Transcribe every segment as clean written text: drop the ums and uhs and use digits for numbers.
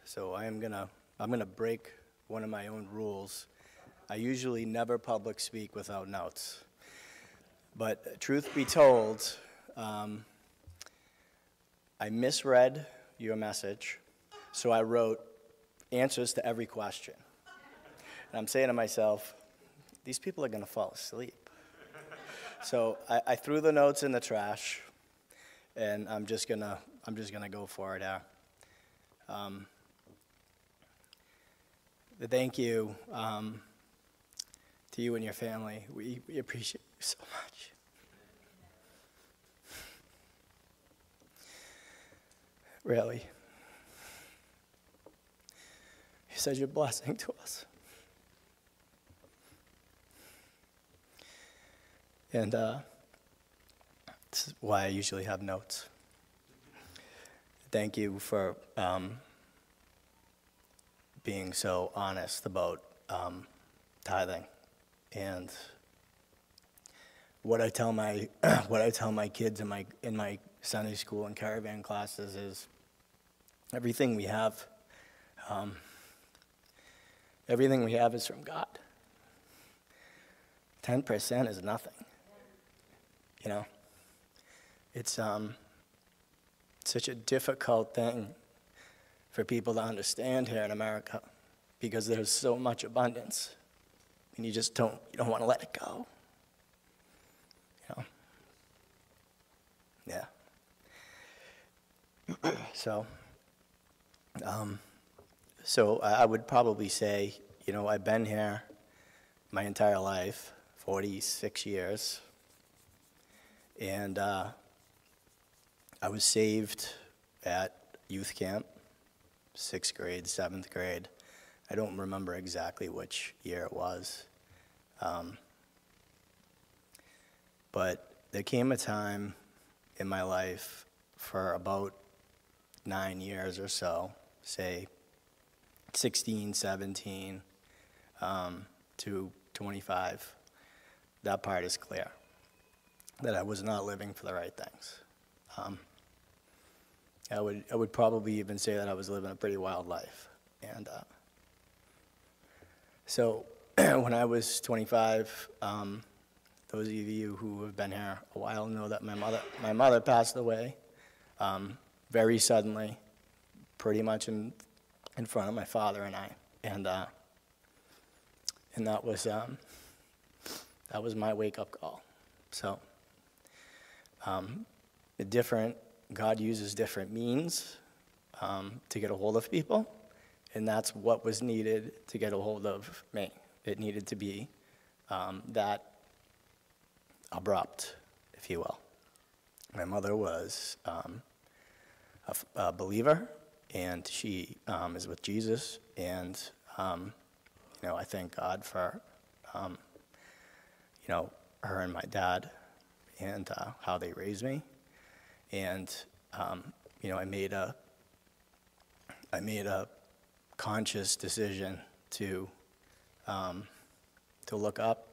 So I'm gonna break one of my own rules. I usually never public speak without notes. But truth be told, I misread your message, so I wrote answers to every question. And I'm saying to myself, these people are gonna fall asleep. So I threw the notes in the trash, and I'm just gonna go for it here. Thank you to you and your family. We appreciate you so much. Really. You're such a blessing to us. And this is why I usually have notes. Thank you for being so honest about tithing. And what I tell my kids in my Sunday school and caravan classes is everything we have is from God. 10% is nothing. You know, it's such a difficult thing for people to understand here in America because there's so much abundance, and you don't want to let it go. You know? Yeah. So I would probably say, I've been here my entire life, 46 years, and I was saved at youth camp, 6th grade, 7th grade. I don't remember exactly which year it was. But there came a time in my life for about 9 years or so, say 16, 17 to 25. That part is clear, that I was not living for the right things. I would probably even say that I was living a pretty wild life. And so when I was 25, those of you who have been here a while know that my mother passed away very suddenly, pretty much in front of my father and I. And that was my wake-up call. So God uses different means to get a hold of people, and that's what was needed to get a hold of me. It needed to be that abrupt, if you will. My mother was a believer, and she is with Jesus, and I thank God for her and my dad and how they raised me. And I made a conscious decision to look up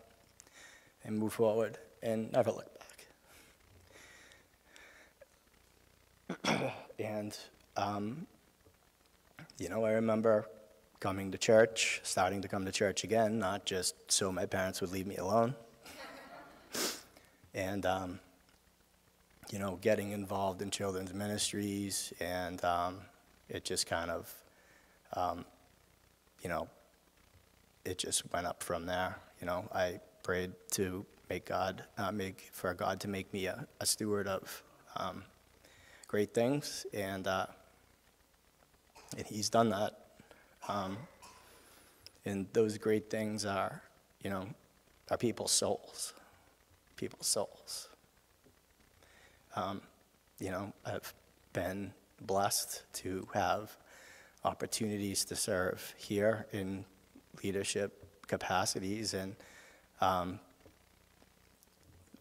and move forward and never look back. And I remember starting to come to church again, not just so my parents would leave me alone. And getting involved in children's ministries, and it just kind of, it just went up from there. I prayed to for God to make me a steward of great things, and He's done that. And those great things are people's souls. People's souls. I've been blessed to have opportunities to serve here in leadership capacities, and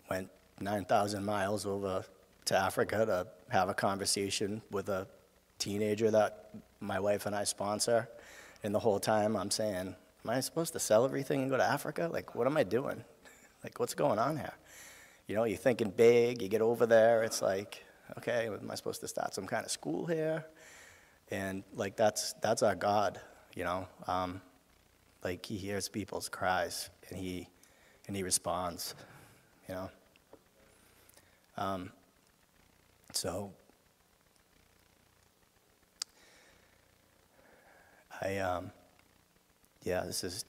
went 9,000 miles over to Africa to have a conversation with a teenager that my wife and I sponsor. And the whole time I'm saying, am I supposed to sell everything and go to Africa? Like, what am I doing? Like, what's going on here? You're thinking big, you get over there, it's like, okay, am I supposed to start some kind of school here? And like that's our God, you know. Like he hears people's cries and he responds, you know. So yeah, this is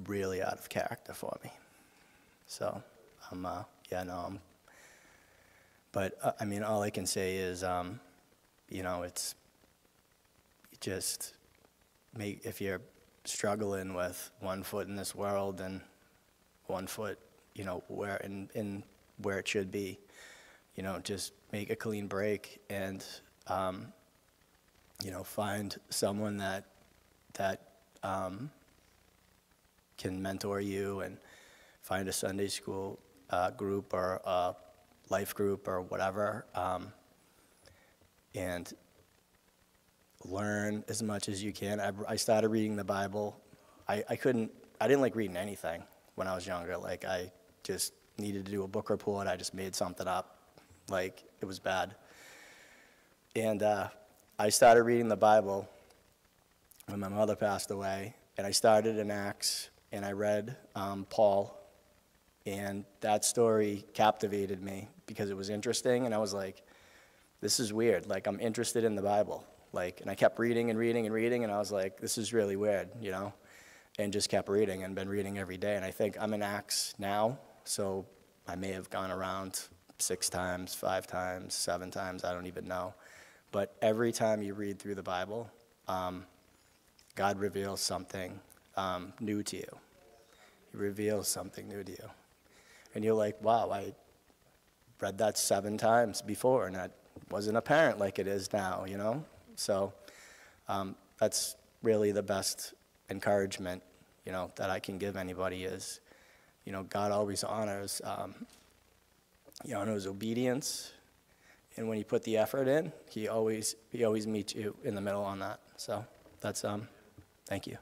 really out of character for me. So yeah, no, but I mean, all I can say is, you know, it's just if you're struggling with one foot in this world and one foot, you know, where in where it should be, you know, just make a clean break and, you know, find someone that can mentor you, and find a Sunday school group or a life group or whatever, and learn as much as you can. I started reading the Bible. I didn't like reading anything when I was younger. Like, I just needed to do a book report. I just made something up. Like, it was bad. And I started reading the Bible when my mother passed away, and I started in Acts, and I read Paul, and that story captivated me because it was interesting, and I was like, this is weird. Like, I'm interested in the Bible. Like, and I kept reading and reading and reading, and I was like, this is really weird, you know, and just kept reading and been reading every day. And I think I'm in Acts now, so I may have gone around 6 times, 5 times, 7 times, I don't even know. But every time you read through the Bible, God reveals something new to you. He reveals something new to you. And you're like, wow, I read that 7 times before, and that wasn't apparent like it is now, you know? So that's really the best encouragement, you know, that I can give anybody is, you know, God always honors, he honors obedience, and when you put the effort in, he always meets you in the middle on that. So that's, thank you.